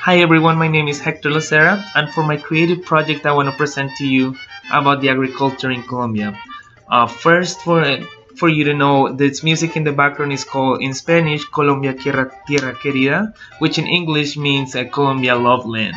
Hi everyone, my name is Hector Lacera, and for my creative project I want to present to you about the agriculture in Colombia. First, for you to know, this music in the background is called, in Spanish, Colombia Tierra Querida, which in English means Colombia Love Land.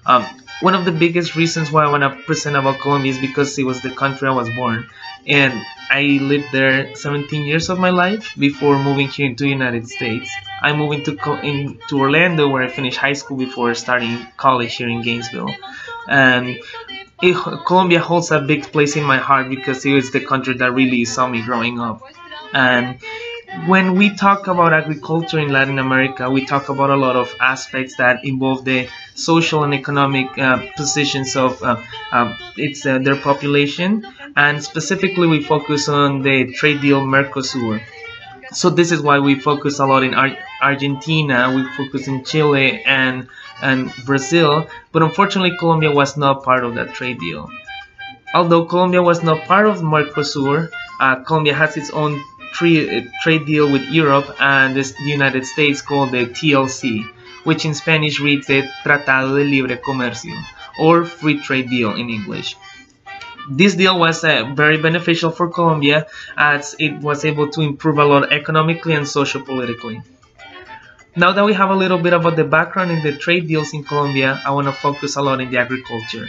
Um, One of the biggest reasons why I want to present about Colombia is because it was the country I was born, and I lived there 17 years of my life before moving here into the United States. I moved into Orlando, where I finished high school before starting college here in Gainesville. And Colombia holds a big place in my heart because it was the country that really saw me growing up. And when we talk about agriculture in Latin America, we talk about a lot of aspects that involve the social and economic positions of their population, and specifically we focus on the trade deal Mercosur. So this is why we focus a lot in Argentina, we focus in Chile and Brazil, but unfortunately Colombia was not part of that trade deal. Although Colombia was not part of Mercosur, Colombia has its own trade deal with Europe and the United States called the TLC, which in Spanish reads the Tratado de Libre Comercio, or Free Trade Deal in English. This deal was very beneficial for Colombia, as it was able to improve a lot economically and socio-politically. Now that we have a little bit about the background in the trade deals in Colombia, I want to focus a lot in the agriculture.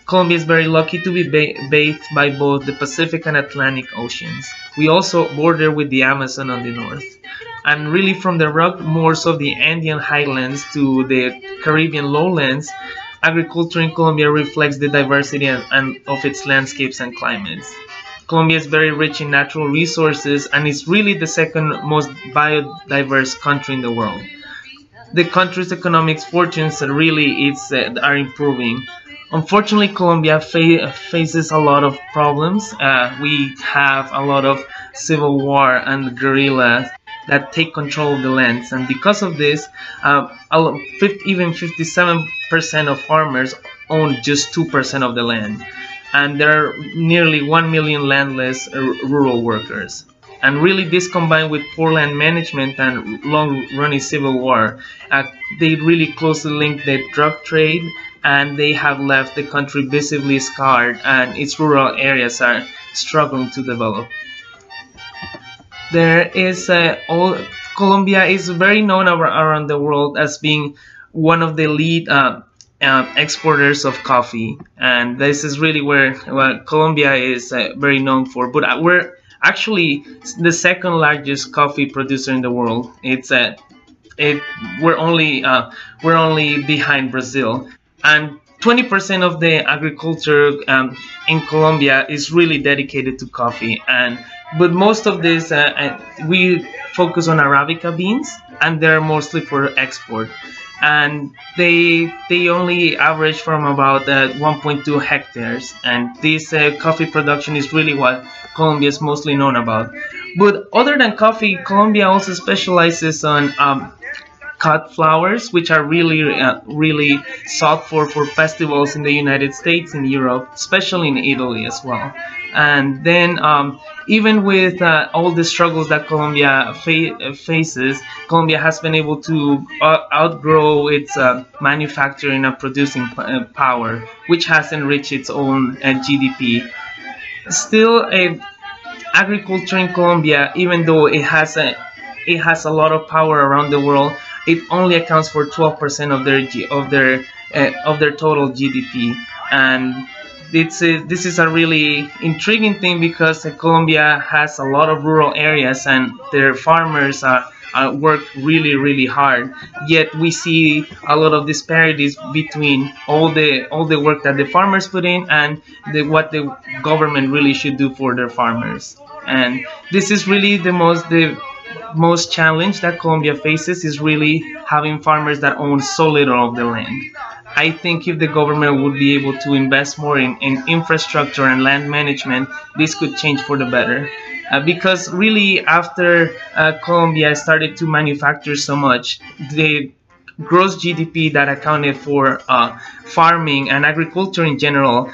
Colombia is very lucky to be bathed by both the Pacific and Atlantic Oceans. We also border with the Amazon on the north. And really, from the rugged moors of the Andean highlands to the Caribbean lowlands, agriculture in Colombia reflects the diversity of its landscapes and climates. Colombia is very rich in natural resources and is really the second most biodiverse country in the world. The country's economic fortunes really are improving. Unfortunately, Colombia faces a lot of problems. We have a lot of civil war and guerrillas that take control of the lands, and because of this, even 57% of farmers own just 2% of the land, and there are nearly 1 million landless rural workers. And really, this combined with poor land management and long-running civil war, they really closely link the drug trade, and they have left the country visibly scarred, and its rural areas are struggling to develop. Colombia is very known around the world as being one of the lead exporters of coffee, and this is really where Colombia is very known for. But we're actually the second largest coffee producer in the world. We're only behind Brazil, and 20% of the agriculture in Colombia is really dedicated to coffee. But most of this, we focus on Arabica beans, and they're mostly for export. And they only average from about 1.2 hectares. And this coffee production is really what Colombia is mostly known about. But other than coffee, Colombia also specializes on cut flowers, which are really sought for festivals in the United States and Europe, especially in Italy as well. And then even with all the struggles that Colombia faces, Colombia has been able to outgrow its manufacturing and producing power, which has enriched its own GDP. Still, agriculture in Colombia, even though it has a lot of power around the world, it only accounts for 12% of their total GDP. And this is a really intriguing thing, because Colombia has a lot of rural areas and their farmers work really hard. Yet we see a lot of disparities between all the work that the farmers put in and what the government really should do for their farmers. And this is really the most challenge that Colombia faces, is really having farmers that own so little of the land. I think if the government would be able to invest more in infrastructure and land management, this could change for the better. Because really, after Colombia started to manufacture so much, the gross GDP that accounted for farming and agriculture in general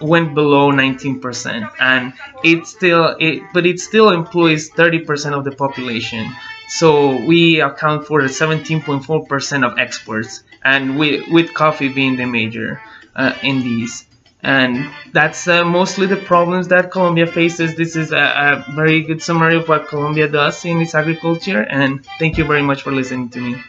went below 19%, and it still employs 30% of the population. So we account for 17.4% of exports, and with coffee being the major in these. And that's mostly the problems that Colombia faces. This is a very good summary of what Colombia does in its agriculture, and thank you very much for listening to me.